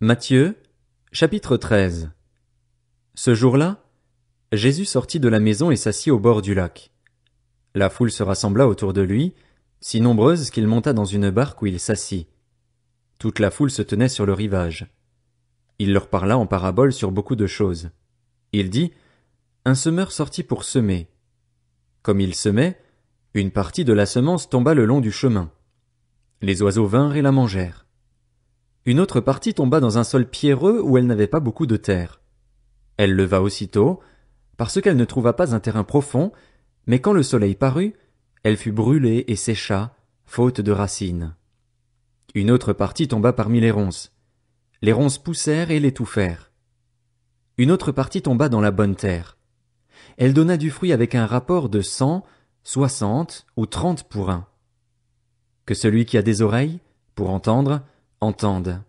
Matthieu, chapitre 13. Ce jour-là, Jésus sortit de la maison et s'assit au bord du lac. La foule se rassembla autour de lui, si nombreuse qu'il monta dans une barque où il s'assit. Toute la foule se tenait sur le rivage. Il leur parla en parabole sur beaucoup de choses. Il dit, un semeur sortit pour semer. Comme il semait, une partie de la semence tomba le long du chemin. Les oiseaux vinrent et la mangèrent. Une autre partie tomba dans un sol pierreux où elle n'avait pas beaucoup de terre. Elle leva aussitôt, parce qu'elle ne trouva pas un terrain profond, mais quand le soleil parut, elle fut brûlée et sécha, faute de racines. Une autre partie tomba parmi les ronces. Les ronces poussèrent et l'étouffèrent. Une autre partie tomba dans la bonne terre. Elle donna du fruit avec un rapport de 100, 60 ou 30 pour un. Que celui qui a des oreilles, pour entendre, entende.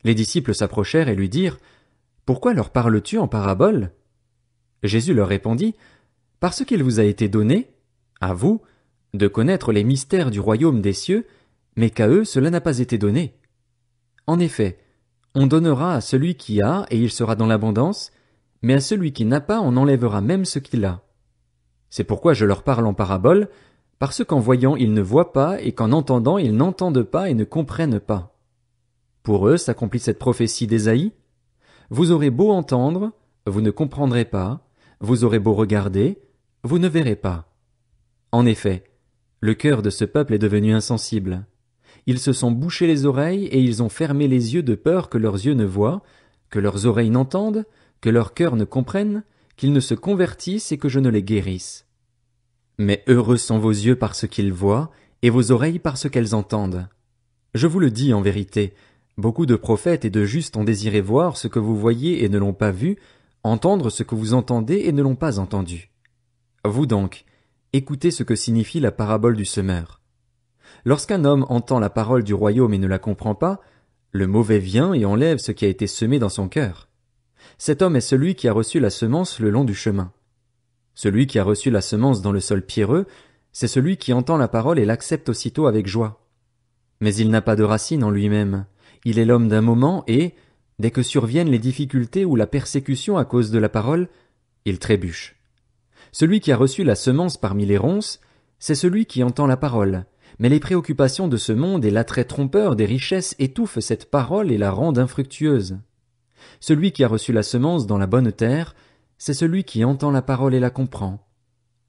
Les disciples s'approchèrent et lui dirent, « Pourquoi leur parles-tu en parabole ?» Jésus leur répondit, « Parce qu'il vous a été donné, à vous, de connaître les mystères du royaume des cieux, mais qu'à eux cela n'a pas été donné. En effet, on donnera à celui qui a, et il sera dans l'abondance, mais à celui qui n'a pas on enlèvera même ce qu'il a. C'est pourquoi je leur parle en parabole, parce qu'en voyant ils ne voient pas, et qu'en entendant ils n'entendent pas et ne comprennent pas. Pour eux s'accomplit cette prophétie d'Ésaïe. Vous aurez beau entendre, vous ne comprendrez pas, vous aurez beau regarder, vous ne verrez pas. En effet, le cœur de ce peuple est devenu insensible. Ils se sont bouchés les oreilles et ils ont fermé les yeux de peur que leurs yeux ne voient, que leurs oreilles n'entendent, que leur cœur ne comprenne, qu'ils ne se convertissent et que je ne les guérisse. Mais heureux sont vos yeux parce qu'ils voient, et vos oreilles parce qu'elles entendent. Je vous le dis en vérité, beaucoup de prophètes et de justes ont désiré voir ce que vous voyez et ne l'ont pas vu, entendre ce que vous entendez et ne l'ont pas entendu. Vous donc, écoutez ce que signifie la parabole du semeur. Lorsqu'un homme entend la parole du royaume et ne la comprend pas, le mauvais vient et enlève ce qui a été semé dans son cœur. Cet homme est celui qui a reçu la semence le long du chemin. Celui qui a reçu la semence dans le sol pierreux, c'est celui qui entend la parole et l'accepte aussitôt avec joie. Mais il n'a pas de racine en lui-même. Il est l'homme d'un moment et, dès que surviennent les difficultés ou la persécution à cause de la parole, il trébuche. Celui qui a reçu la semence parmi les ronces, c'est celui qui entend la parole, mais les préoccupations de ce monde et l'attrait trompeur des richesses étouffent cette parole et la rendent infructueuse. Celui qui a reçu la semence dans la bonne terre, c'est celui qui entend la parole et la comprend.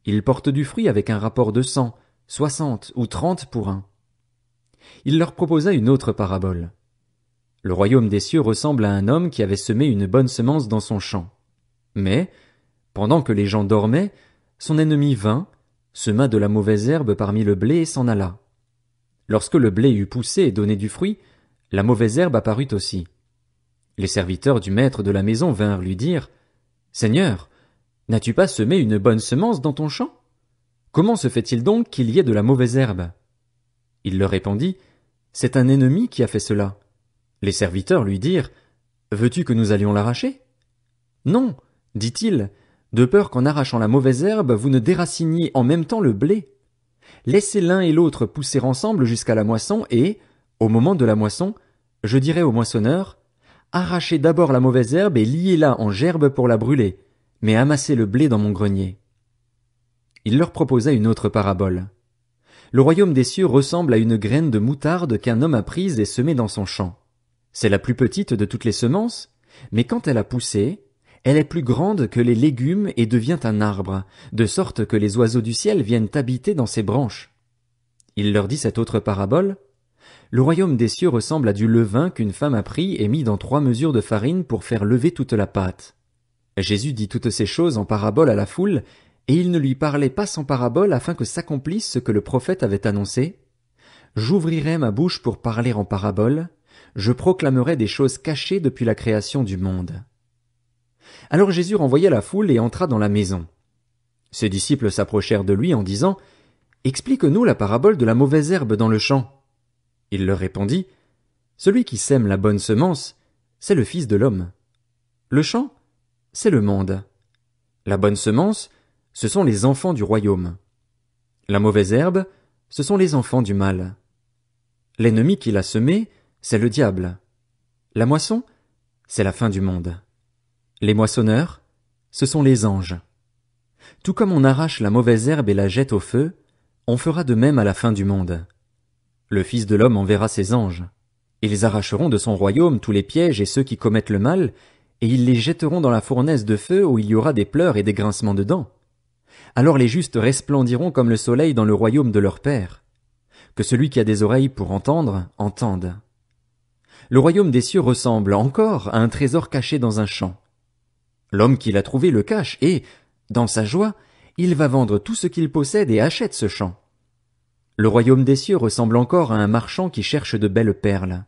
Il porte du fruit avec un rapport de 100, 60 ou 30 pour un. Il leur proposa une autre parabole. Le royaume des cieux ressemble à un homme qui avait semé une bonne semence dans son champ. Mais, pendant que les gens dormaient, son ennemi vint, sema de la mauvaise herbe parmi le blé et s'en alla. Lorsque le blé eut poussé et donné du fruit, la mauvaise herbe apparut aussi. Les serviteurs du maître de la maison vinrent lui dire, « Seigneur, n'as-tu pas semé une bonne semence dans ton champ? Comment se fait-il donc qu'il y ait de la mauvaise herbe ?» Il leur répondit, « C'est un ennemi qui a fait cela. » Les serviteurs lui dirent, « Veux-tu que nous allions l'arracher ?» Non, dit-il, de peur qu'en arrachant la mauvaise herbe, vous ne déraciniez en même temps le blé. Laissez l'un et l'autre pousser ensemble jusqu'à la moisson et, au moment de la moisson, je dirai au moissonneur, arrachez d'abord la mauvaise herbe et liez-la en gerbe pour la brûler, mais amassez le blé dans mon grenier. Il leur proposa une autre parabole. Le royaume des cieux ressemble à une graine de moutarde qu'un homme a prise et semée dans son champ. C'est la plus petite de toutes les semences, mais quand elle a poussé, elle est plus grande que les légumes et devient un arbre, de sorte que les oiseaux du ciel viennent habiter dans ses branches. Il leur dit cette autre parabole. Le royaume des cieux ressemble à du levain qu'une femme a pris et mis dans 3 mesures de farine pour faire lever toute la pâte. Jésus dit toutes ces choses en parabole à la foule, et il ne lui parlait pas sans parabole afin que s'accomplisse ce que le prophète avait annoncé. J'ouvrirai ma bouche pour parler en parabole, je proclamerai des choses cachées depuis la création du monde. Alors Jésus renvoya la foule et entra dans la maison. Ses disciples s'approchèrent de lui en disant, « Explique-nous la parabole de la mauvaise herbe dans le champ. » Il leur répondit, « Celui qui sème la bonne semence, c'est le Fils de l'homme. Le champ, c'est le monde. La bonne semence, ce sont les enfants du royaume. La mauvaise herbe, ce sont les enfants du mal. L'ennemi qui l'a semé, c'est le diable. La moisson, c'est la fin du monde. Les moissonneurs, ce sont les anges. Tout comme on arrache la mauvaise herbe et la jette au feu, on fera de même à la fin du monde. Le Fils de l'homme enverra ses anges. Ils arracheront de son royaume tous les pièges et ceux qui commettent le mal, et ils les jetteront dans la fournaise de feu où il y aura des pleurs et des grincements de dents. Alors les justes resplendiront comme le soleil dans le royaume de leur Père. Que celui qui a des oreilles pour entendre, entende. Le royaume des cieux ressemble encore à un trésor caché dans un champ. L'homme qui l'a trouvé le cache et, dans sa joie, il va vendre tout ce qu'il possède et achète ce champ. Le royaume des cieux ressemble encore à un marchand qui cherche de belles perles.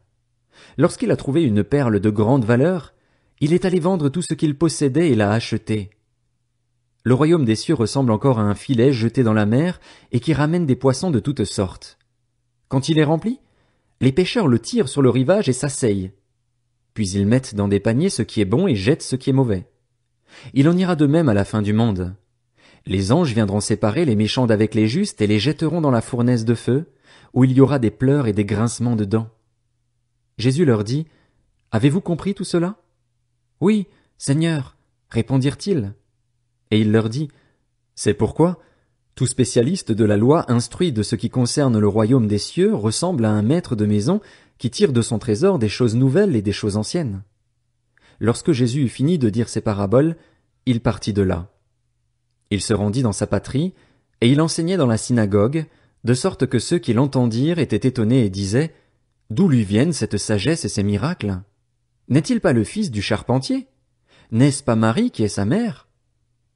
Lorsqu'il a trouvé une perle de grande valeur, il est allé vendre tout ce qu'il possédait et l'a achetée. Le royaume des cieux ressemble encore à un filet jeté dans la mer et qui ramène des poissons de toutes sortes. Quand il est rempli, les pêcheurs le tirent sur le rivage et s'asseyent. Puis ils mettent dans des paniers ce qui est bon et jettent ce qui est mauvais. Il en ira de même à la fin du monde. Les anges viendront séparer les méchants d'avec les justes et les jetteront dans la fournaise de feu, où il y aura des pleurs et des grincements de dents. Jésus leur dit, « Avez-vous compris tout cela » ? « Oui, Seigneur, répondirent-ils. Et il leur dit, « C'est pourquoi tout spécialiste de la loi instruit de ce qui concerne le royaume des cieux ressemble à un maître de maison qui tire de son trésor des choses nouvelles et des choses anciennes. » Lorsque Jésus eut fini de dire ces paraboles, il partit de là. Il se rendit dans sa patrie, et il enseignait dans la synagogue, de sorte que ceux qui l'entendirent étaient étonnés et disaient, « D'où lui viennent cette sagesse et ces miracles? N'est-il pas le fils du charpentier? N'est-ce pas Marie qui est sa mère?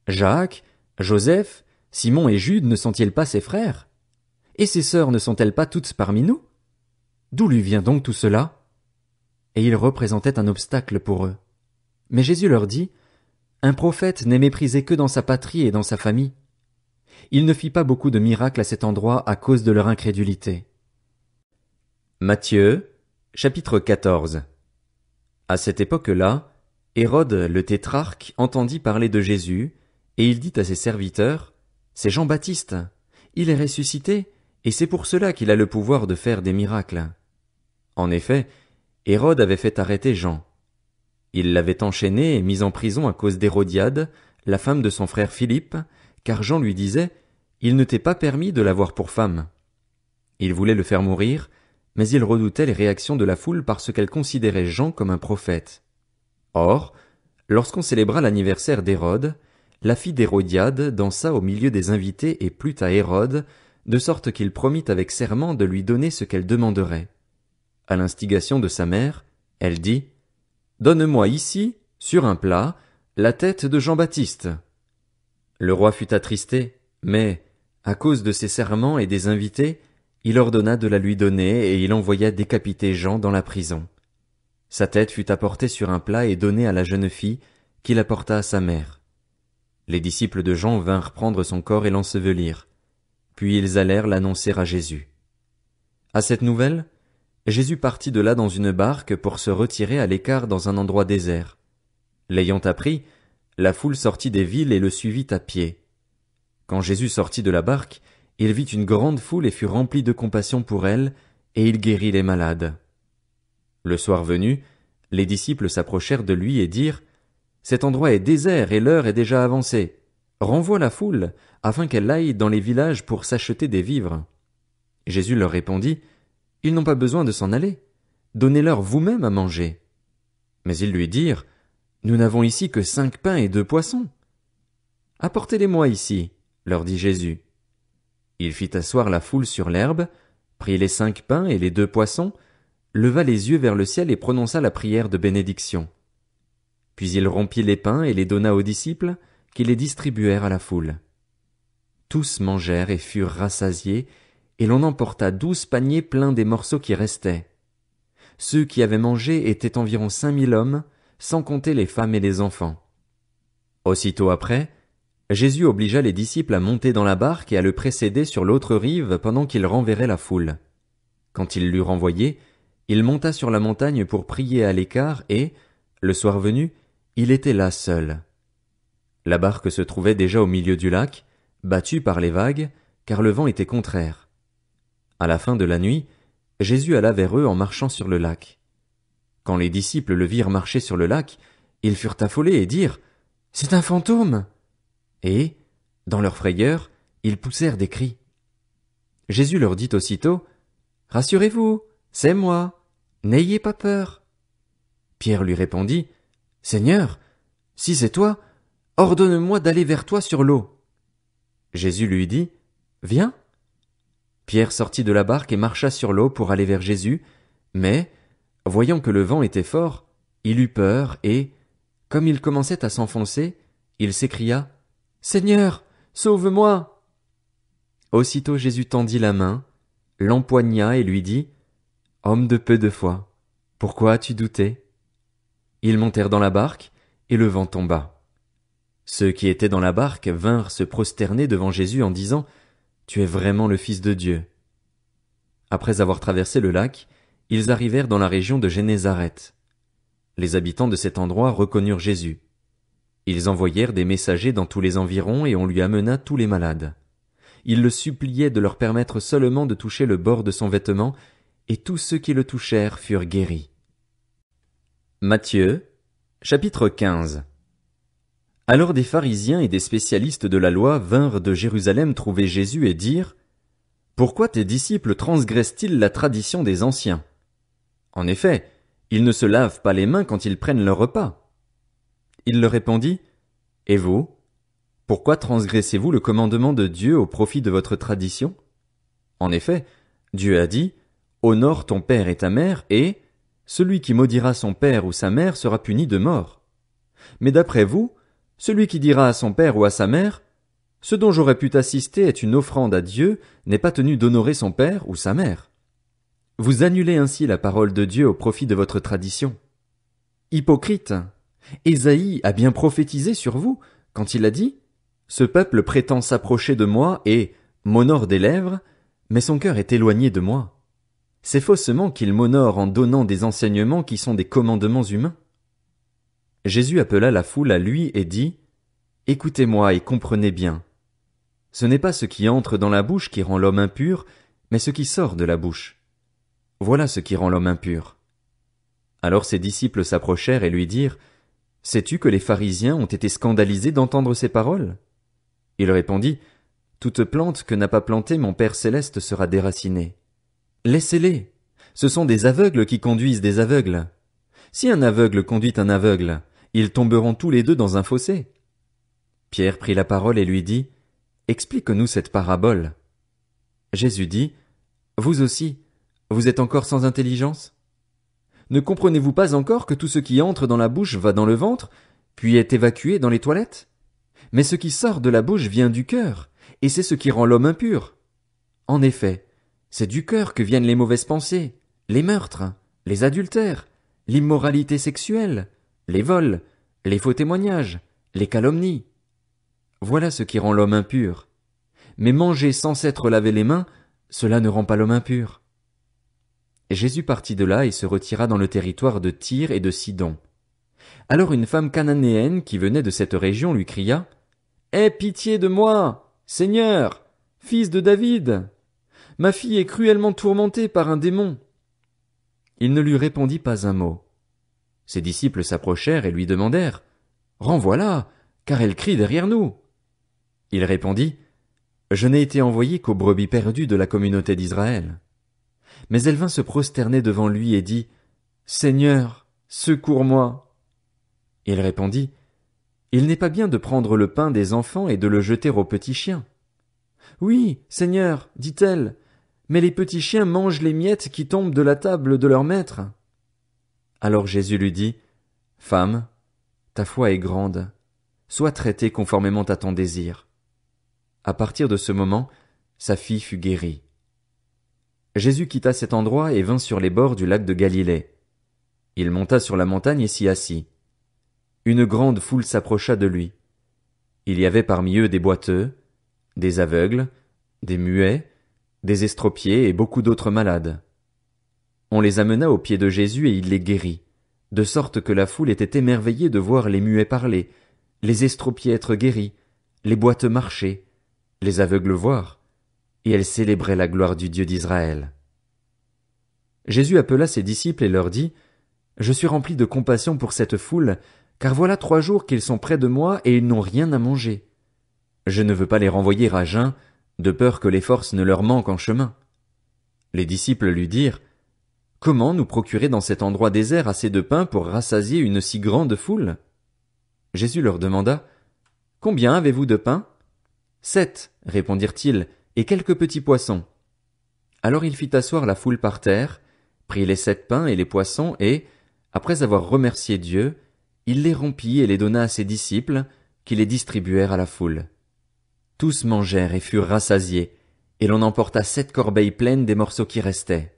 Jacques, Joseph, Simon et Jude ne sont-ils pas ses frères? Et ses sœurs ne sont-elles pas toutes parmi nous? D'où lui vient donc tout cela? » Et il représentait un obstacle pour eux. Mais Jésus leur dit, « Un prophète n'est méprisé que dans sa patrie et dans sa famille. » Il ne fit pas beaucoup de miracles à cet endroit à cause de leur incrédulité. Matthieu, chapitre 14. À cette époque-là, Hérode le tétrarque entendit parler de Jésus, et il dit à ses serviteurs, « C'est Jean-Baptiste, il est ressuscité, et c'est pour cela qu'il a le pouvoir de faire des miracles. » En effet, Hérode avait fait arrêter Jean. Il l'avait enchaîné et mis en prison à cause d'Hérodiade, la femme de son frère Philippe, car Jean lui disait, « Il ne t'est pas permis de l'avoir pour femme. » Il voulait le faire mourir, mais il redoutait les réactions de la foule parce qu'elle considérait Jean comme un prophète. Or, lorsqu'on célébra l'anniversaire d'Hérode, la fille d'Hérodiade dansa au milieu des invités et plut à Hérode, de sorte qu'il promit avec serment de lui donner ce qu'elle demanderait. À l'instigation de sa mère, elle dit, « Donne-moi ici, sur un plat, la tête de Jean-Baptiste. » Le roi fut attristé, mais, à cause de ses serments et des invités, il ordonna de la lui donner et il envoya décapiter Jean dans la prison. Sa tête fut apportée sur un plat et donnée à la jeune fille, qui l'apporta à sa mère. Les disciples de Jean vinrent prendre son corps et l'ensevelir. Puis ils allèrent l'annoncer à Jésus. À cette nouvelle, Jésus partit de là dans une barque pour se retirer à l'écart dans un endroit désert. L'ayant appris, la foule sortit des villes et le suivit à pied. Quand Jésus sortit de la barque, il vit une grande foule et fut rempli de compassion pour elle, et il guérit les malades. Le soir venu, les disciples s'approchèrent de lui et dirent, « Cet endroit est désert et l'heure est déjà avancée. Renvoie la foule, afin qu'elle aille dans les villages pour s'acheter des vivres. » Jésus leur répondit, « Ils n'ont pas besoin de s'en aller. Donnez-leur vous-même à manger. » Mais ils lui dirent, « Nous n'avons ici que 5 pains et 2 poissons. » « Apportez-les-moi ici, » leur dit Jésus. Il fit asseoir la foule sur l'herbe, prit les 5 pains et les 2 poissons, leva les yeux vers le ciel et prononça la prière de bénédiction. Puis il rompit les pains et les donna aux disciples, qui les distribuèrent à la foule. Tous mangèrent et furent rassasiés, et l'on emporta 12 paniers pleins des morceaux qui restaient. Ceux qui avaient mangé étaient environ 5000 hommes, sans compter les femmes et les enfants. Aussitôt après, Jésus obligea les disciples à monter dans la barque et à le précéder sur l'autre rive pendant qu'il renverrait la foule. Quand il l'eut renvoyé, il monta sur la montagne pour prier à l'écart et, le soir venu, il était là seul. La barque se trouvait déjà au milieu du lac, battue par les vagues, car le vent était contraire. À la fin de la nuit, Jésus alla vers eux en marchant sur le lac. Quand les disciples le virent marcher sur le lac, ils furent affolés et dirent « C'est un fantôme !» Et, dans leur frayeur, ils poussèrent des cris. Jésus leur dit aussitôt « Rassurez-vous, c'est moi, n'ayez pas peur. » Pierre lui répondit « Seigneur, si c'est toi, ordonne-moi d'aller vers toi sur l'eau. » Jésus lui dit « Viens. » Pierre sortit de la barque et marcha sur l'eau pour aller vers Jésus, mais, voyant que le vent était fort, il eut peur et, comme il commençait à s'enfoncer, il s'écria « Seigneur, sauve-moi !» Aussitôt Jésus tendit la main, l'empoigna et lui dit « Homme de peu de foi, pourquoi as-tu douté ?» Ils montèrent dans la barque, et le vent tomba. Ceux qui étaient dans la barque vinrent se prosterner devant Jésus en disant « Tu es vraiment le Fils de Dieu. » Après avoir traversé le lac, ils arrivèrent dans la région de Génézareth. Les habitants de cet endroit reconnurent Jésus. Ils envoyèrent des messagers dans tous les environs et on lui amena tous les malades. Ils le suppliaient de leur permettre seulement de toucher le bord de son vêtement, et tous ceux qui le touchèrent furent guéris. Matthieu, chapitre 15. Alors des pharisiens et des spécialistes de la loi vinrent de Jérusalem trouver Jésus et dirent « Pourquoi tes disciples transgressent-ils la tradition des anciens ? En effet, ils ne se lavent pas les mains quand ils prennent leur repas. » Il leur répondit « Et vous, pourquoi transgressez-vous le commandement de Dieu au profit de votre tradition ? En effet, Dieu a dit « Honore ton père et ta mère et celui qui maudira son père ou sa mère sera puni de mort. Mais d'après vous, celui qui dira à son père ou à sa mère « Ce dont j'aurais pu t'assister est une offrande à Dieu » n'est pas tenu d'honorer son père ou sa mère. Vous annulez ainsi la parole de Dieu au profit de votre tradition. Hypocrite, Ésaïe a bien prophétisé sur vous quand il a dit « Ce peuple prétend s'approcher de moi et m'honore des lèvres, mais son cœur est éloigné de moi. C'est faussement qu'il m'honore en donnant des enseignements qui sont des commandements humains. » Jésus appela la foule à lui et dit « Écoutez-moi et comprenez bien. Ce n'est pas ce qui entre dans la bouche qui rend l'homme impur, mais ce qui sort de la bouche. Voilà ce qui rend l'homme impur. » Alors ses disciples s'approchèrent et lui dirent « Sais-tu que les pharisiens ont été scandalisés d'entendre ces paroles ?» Il répondit « Toute plante que n'a pas plantée mon Père céleste sera déracinée. Laissez-les. Ce sont des aveugles qui conduisent des aveugles. Si un aveugle conduit un aveugle, ils tomberont tous les deux dans un fossé. » Pierre prit la parole et lui dit « Explique-nous cette parabole. » Jésus dit « Vous aussi, vous êtes encore sans intelligence ? Ne comprenez-vous pas encore que tout ce qui entre dans la bouche va dans le ventre, puis est évacué dans les toilettes ? Mais ce qui sort de la bouche vient du cœur, et c'est ce qui rend l'homme impur. En effet, c'est du cœur que viennent les mauvaises pensées, les meurtres, les adultères, l'immoralité sexuelle, les vols, les faux témoignages, les calomnies. Voilà ce qui rend l'homme impur. Mais manger sans s'être lavé les mains, cela ne rend pas l'homme impur. » Jésus partit de là et se retira dans le territoire de Tyr et de Sidon. Alors une femme cananéenne qui venait de cette région lui cria « Aie pitié de moi, Seigneur, fils de David! Ma fille est cruellement tourmentée par un démon. » Il ne lui répondit pas un mot. Ses disciples s'approchèrent et lui demandèrent « Renvoie-la, car elle crie derrière nous. » Il répondit « Je n'ai été envoyé qu'aux brebis perdues de la communauté d'Israël. » Mais elle vint se prosterner devant lui et dit « Seigneur, secours-moi. » Il répondit « Il n'est pas bien de prendre le pain des enfants et de le jeter aux petits chiens. »« Oui, Seigneur, dit-elle, mais les petits chiens mangent les miettes qui tombent de la table de leur maître. » Alors Jésus lui dit « Femme, ta foi est grande, sois traitée conformément à ton désir. » À partir de ce moment, sa fille fut guérie. Jésus quitta cet endroit et vint sur les bords du lac de Galilée. Il monta sur la montagne et s'y assit. Une grande foule s'approcha de lui. Il y avait parmi eux des boiteux, des aveugles, des muets, des estropiés et beaucoup d'autres malades. On les amena aux pieds de Jésus et il les guérit, de sorte que la foule était émerveillée de voir les muets parler, les estropiés être guéris, les boiteux marcher, les aveugles voir, et elle célébrait la gloire du Dieu d'Israël. Jésus appela ses disciples et leur dit « Je suis rempli de compassion pour cette foule, car voilà 3 jours qu'ils sont près de moi et ils n'ont rien à manger. Je ne veux pas les renvoyer à jeun, de peur que les forces ne leur manquent en chemin. » Les disciples lui dirent, « Comment nous procurer dans cet endroit désert assez de pain pour rassasier une si grande foule? » Jésus leur demanda, « Combien avez-vous de pain? » 7, répondirent-ils, et quelques petits poissons. Alors il fit asseoir la foule par terre, prit les 7 pains et les poissons, et, après avoir remercié Dieu, il les rompit et les donna à ses disciples, qui les distribuèrent à la foule. Tous mangèrent et furent rassasiés, et l'on emporta 7 corbeilles pleines des morceaux qui restaient.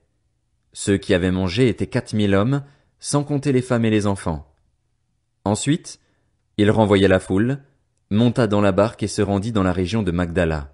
Ceux qui avaient mangé étaient 4000 hommes, sans compter les femmes et les enfants. Ensuite, il renvoya la foule, monta dans la barque et se rendit dans la région de Magdala.